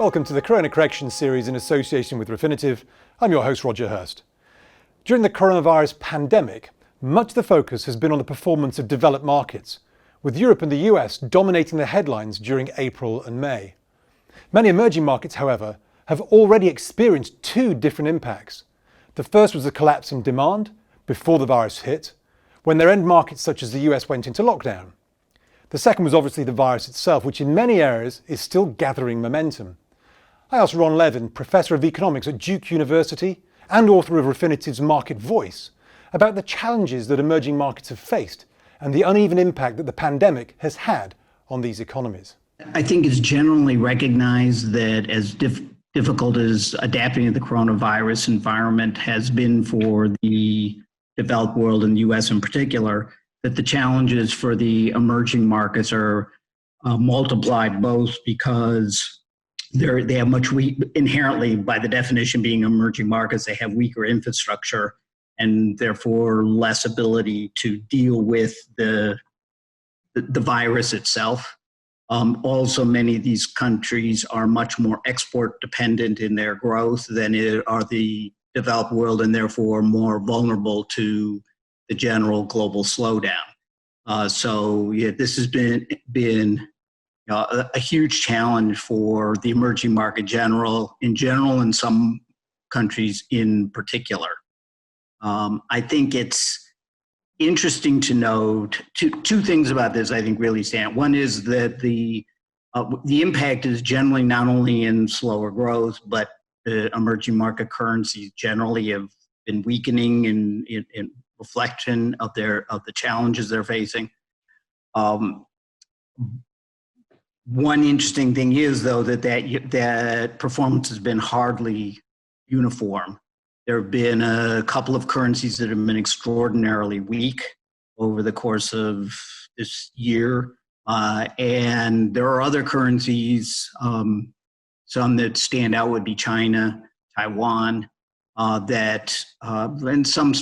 Welcome to the Corona Correction series in association with Refinitiv. I'm your host, Roger Hirst. During the coronavirus pandemic, much of the focus has been on the performance of developed markets, with Europe and the US dominating the headlines during April and May. Many emerging markets, however, have already experienced two different impacts. The first was the collapse in demand before the virus hit, when their end markets such as the US went into lockdown. The second was obviously the virus itself, which in many areas is still gathering momentum. I asked Ron Leven, Professor of Economics at Duke University and author of Refinitiv's Market Voice, about the challenges that emerging markets have faced and the uneven impact that the pandemic has had on these economies. I think it's generally recognized that as difficult as adapting to the coronavirus environment has been for the developed world and the US in particular, that the challenges for the emerging markets are multiplied, both because they have inherently, by the definition being emerging markets, they have weaker infrastructure and therefore less ability to deal with the virus itself. Also, many of these countries are much more export dependent in their growth than are the developed world, and therefore more vulnerable to the general global slowdown. This has been a huge challenge for the emerging market in general, and some countries in particular. I think it's interesting to note two things about this. I think really stand. One is that the impact is generally not only in slower growth, but the emerging market currencies generally have been weakening in reflection of the challenges they're facing. One interesting thing is, though, that performance has been hardly uniform. There have been a couple of currencies that have been extraordinarily weak over the course of this year. And there are other currencies, some that stand out would be China, Taiwan, and some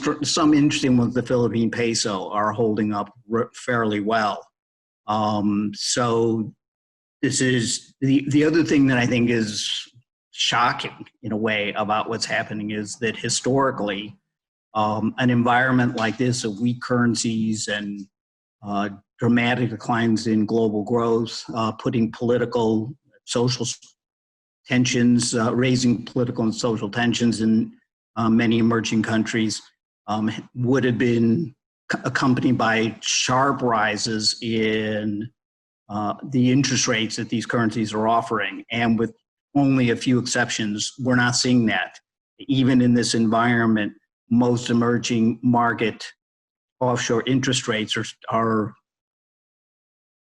interesting ones, the Philippine peso, are holding up fairly well. So this is the other thing that I think is shocking in a way about what's happening is that historically, an environment like this of weak currencies and dramatic declines in global growth, putting political, social tensions, raising political and social tensions in many emerging countries, would have been accompanied by sharp rises in the interest rates that these currencies are offering. And with only a few exceptions, we're not seeing that. Even in this environment, most emerging market offshore interest rates are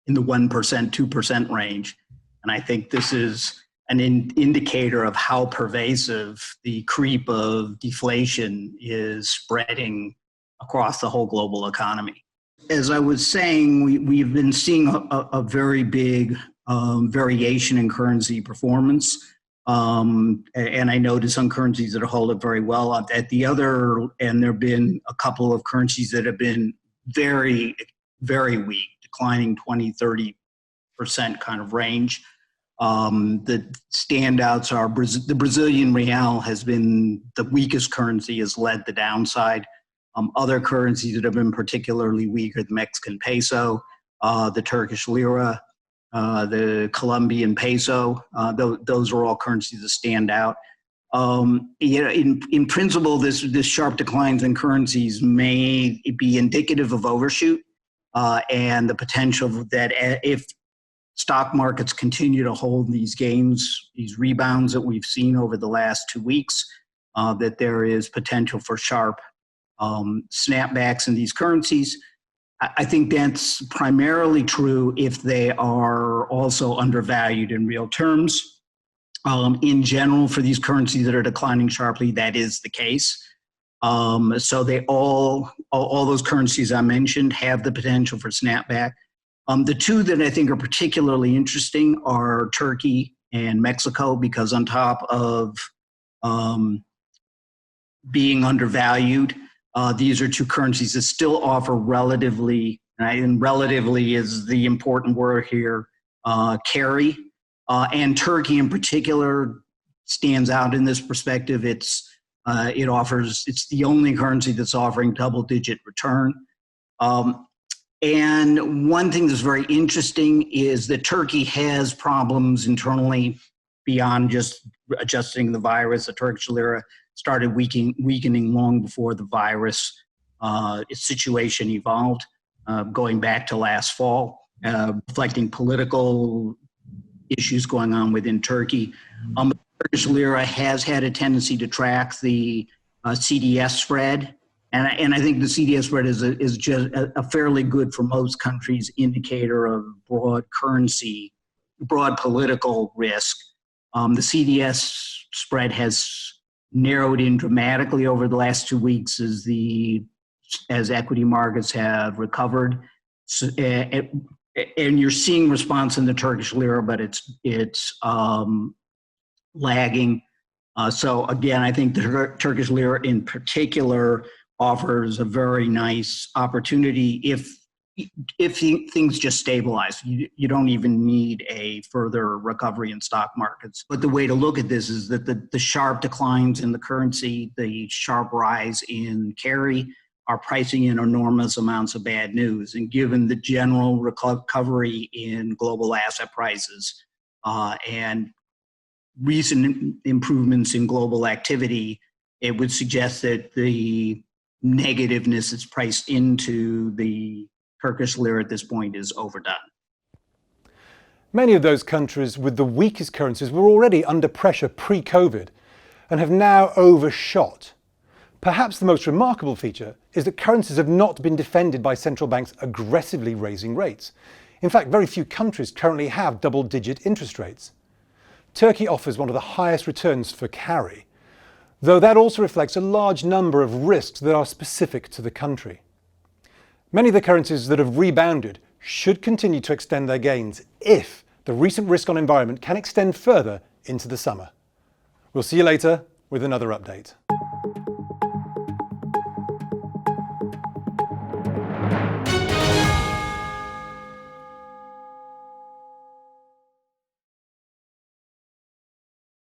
in the 1%, 2% range. And I think this is an indicator of how pervasive the creep of deflation is spreading across the whole global economy. As I was saying, we've been seeing a very big variation in currency performance. And I noticed some currencies that hold up very well. At the other end, there have been a couple of currencies that have been very, very weak, declining 20, 30% kind of range. The standouts are the Brazilian real has been the weakest currency, has led the downside. Other currencies that have been particularly weak are the Mexican peso, the Turkish lira, the Colombian peso. Those are all currencies that stand out. In principle, this sharp declines in currencies may be indicative of overshoot and the potential that if stock markets continue to hold these gains, these rebounds that we've seen over the last 2 weeks, that there is potential for sharp snapbacks in these currencies. I think that's primarily true if they are also undervalued in real terms. In general, for these currencies that are declining sharply, that is the case. So they all those currencies I mentioned have the potential for snapback. The two that I think are particularly interesting are Turkey and Mexico, because on top of being undervalued, these are two currencies that still offer relatively, and relatively is the important word here, carry. And Turkey in particular stands out in this perspective. It's the only currency that's offering double-digit return. And one thing that's very interesting is that Turkey has problems internally beyond just adjusting the virus. The Turkish lira started weakening long before the virus situation evolved, going back to last fall, reflecting political issues going on within Turkey. The Turkish lira has had a tendency to track the CDS spread. And I think the CDS spread is just a fairly good, for most countries, indicator of broad political risk. The CDS spread has narrowed in dramatically over the last 2 weeks as equity markets have recovered. And you're seeing response in the Turkish lira, but it's lagging. So again, I think the Turkish lira in particular offers a very nice opportunity if things just stabilize. You don't even need a further recovery in stock markets. But the way to look at this is that the sharp declines in the currency, the sharp rise in carry, are pricing in enormous amounts of bad news. And given the general recovery in global asset prices and recent improvements in global activity, it would suggest that the negativeness that's priced into the Turkish lira at this point is overdone. Many of those countries with the weakest currencies were already under pressure pre-COVID and have now overshot. Perhaps the most remarkable feature is that currencies have not been defended by central banks aggressively raising rates. In fact, very few countries currently have double-digit interest rates. Turkey offers one of the highest returns for carry, though that also reflects a large number of risks that are specific to the country. Many of the currencies that have rebounded should continue to extend their gains if the recent risk on environment can extend further into the summer. We'll see you later with another update.